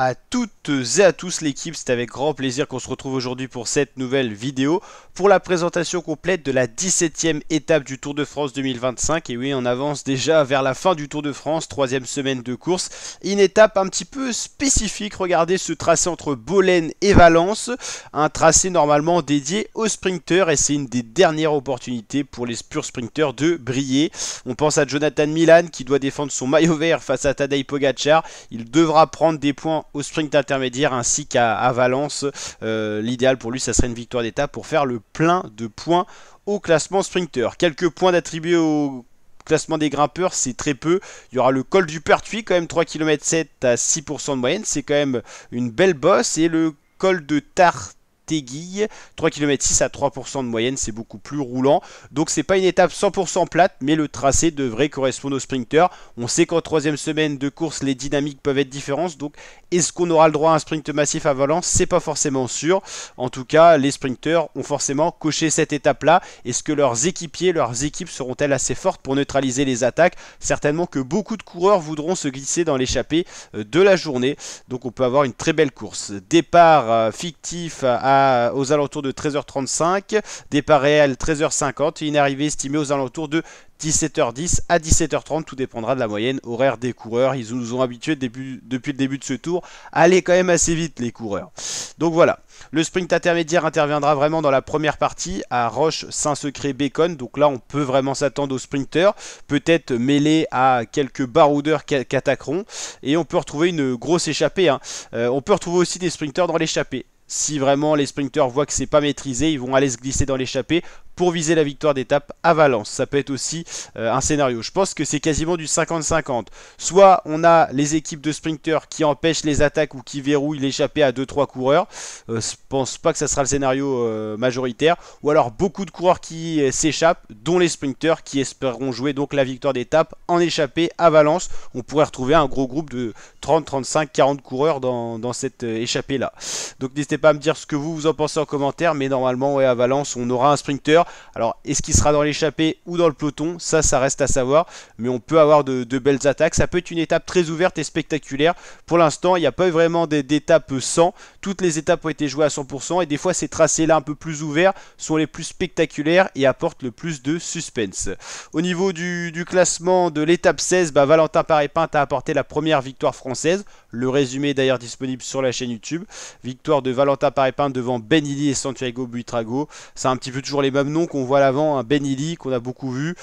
À toutes et à tous l'équipe, c'est avec grand plaisir qu'on se retrouve aujourd'hui pour cette nouvelle vidéo pour la présentation complète de la 17e étape du Tour de France 2025. Et oui, on avance déjà vers la fin du Tour de France, troisième semaine de course. Une étape un petit peu spécifique, regardez ce tracé entre Bolène et Valence, un tracé normalement dédié aux sprinteurs et c'est une des dernières opportunités pour les purs sprinteurs de briller. On pense à Jonathan Milan qui doit défendre son maillot vert face à Tadej Pogacar. Il devra prendre des points au sprint intermédiaire ainsi qu'à Valence. L'idéal pour lui, ça serait une victoire d'étape pour faire le plein de points au classement sprinter. Quelques points d'attribuer au classement des grimpeurs, c'est très peu. Il y aura le col du Pertuis, quand même 3,7 km à 6% de moyenne. C'est quand même une belle bosse. Et le col de Tarteguille, 3,6 km à 3% de moyenne, c'est beaucoup plus roulant. Donc c'est pas une étape 100% plate, mais le tracé devrait correspondre aux sprinteurs. On sait qu'en troisième semaine de course, les dynamiques peuvent être différentes. Donc est-ce qu'on aura le droit à un sprint massif à Valence? C'est pas forcément sûr. En tout cas, les sprinteurs ont forcément coché cette étape-là. Est-ce que leurs équipiers, leurs équipes seront-elles assez fortes pour neutraliser les attaques? Certainement que beaucoup de coureurs voudront se glisser dans l'échappée de la journée. Donc on peut avoir une très belle course. Départ fictif aux alentours de 13h35, départ réel 13h50 et une arrivée estimée aux alentours de 17h10 à 17h30, tout dépendra de la moyenne horaire des coureurs. Ils nous ont habitués depuis le début de ce tour à aller quand même assez vite les coureurs. Donc voilà, le sprint intermédiaire interviendra vraiment dans la première partie à Roche, Saint-Secret-Bécon. Donc là on peut vraiment s'attendre aux sprinteurs, peut-être mêlés à quelques baroudeurs qui attaqueront. Et on peut retrouver une grosse échappée, hein. On peut retrouver aussi des sprinteurs dans l'échappée. Si vraiment les sprinteurs voient que c'est pas maîtrisé, ils vont aller se glisser dans l'échappée pour viser la victoire d'étape à Valence. Ça peut être aussi un scénario. Je pense que c'est quasiment du 50-50. Soit on a les équipes de sprinteurs qui empêchent les attaques ou qui verrouillent l'échappée à 2-3 coureurs. Je pense pas que ça sera le scénario majoritaire. Ou alors beaucoup de coureurs qui s'échappent, dont les sprinteurs qui espéreront jouer donc la victoire d'étape en échappée à Valence. On pourrait retrouver un gros groupe de 30, 35, 40 coureurs dans cette échappée là. Donc n'hésitez pas à me dire ce que vous en pensez en commentaire. Mais normalement, ouais, à Valence, on aura un sprinter. Alors, est-ce qu'il sera dans l'échappée ou dans le peloton? Ça reste à savoir. Mais on peut avoir de belles attaques. Ça peut être une étape très ouverte et spectaculaire. Pour l'instant, il n'y a pas eu vraiment d'étapes 100. Toutes les étapes ont été jouées à 100%. Et des fois, ces tracés-là un peu plus ouverts sont les plus spectaculaires et apportent le plus de suspense. Au niveau du classement de l'étape 16, Valentin Paré-Pinte a apporté la première victoire française. Le résumé est d'ailleurs disponible sur la chaîne YouTube. Victoire de Valentin Paré-Pinte devant Ben Illy et Santiago Buitrago. C'est un petit peu toujours les mêmes noms qu'on voit à l'avant, hein. Ben Illy qu'on a beaucoup vu,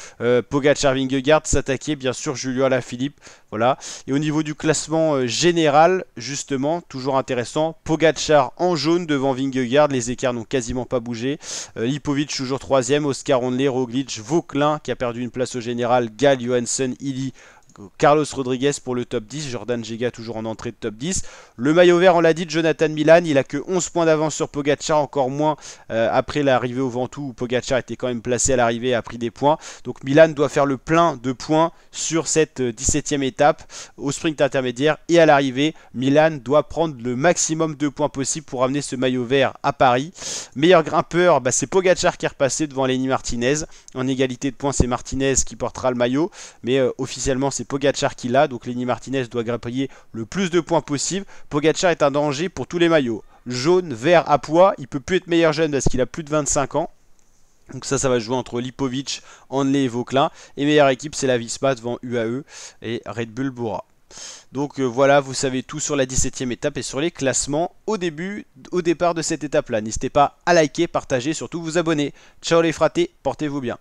Pogacar, Vingegaard s'attaquer, bien sûr Julio Alaphilippe, voilà. Et au niveau du classement général, justement, toujours intéressant, Pogacar en jaune devant Vingegaard, les écarts n'ont quasiment pas bougé. Lipovic toujours troisième, Oscar Onley, Roglic, Vauquelin qui a perdu une place au général, Gall, Johansson, Illy, Carlos Rodriguez pour le top 10, Jordan Gega toujours en entrée de top 10. Le maillot vert, on l'a dit, Jonathan Milan, il a que 11 points d'avance sur Pogacar, encore moins après l'arrivée au Ventoux où Pogacar était quand même placé à l'arrivée et a pris des points. Donc Milan doit faire le plein de points sur cette 17e étape au sprint intermédiaire et à l'arrivée. Milan doit prendre le maximum de points possible pour amener ce maillot vert à Paris. Meilleur grimpeur, c'est Pogacar qui est repassé devant Lenny Martinez. En égalité de points, c'est Martinez qui portera le maillot, mais officiellement c'est Pogacar qui l'a, donc Lenny Martinez doit grappiller le plus de points possible. Pogacar est un danger pour tous les maillots. Jaune, vert, à poids, il peut plus être meilleur jeune parce qu'il a plus de 25 ans. Donc ça va jouer entre Lipovic, Onley et Vauquelin. Et meilleure équipe, c'est la Visma devant UAE et Red Bull Bora. Donc voilà, vous savez tout sur la 17e étape et sur les classements au départ de cette étape-là. N'hésitez pas à liker, partager, surtout vous abonner. Ciao les fratés, portez-vous bien.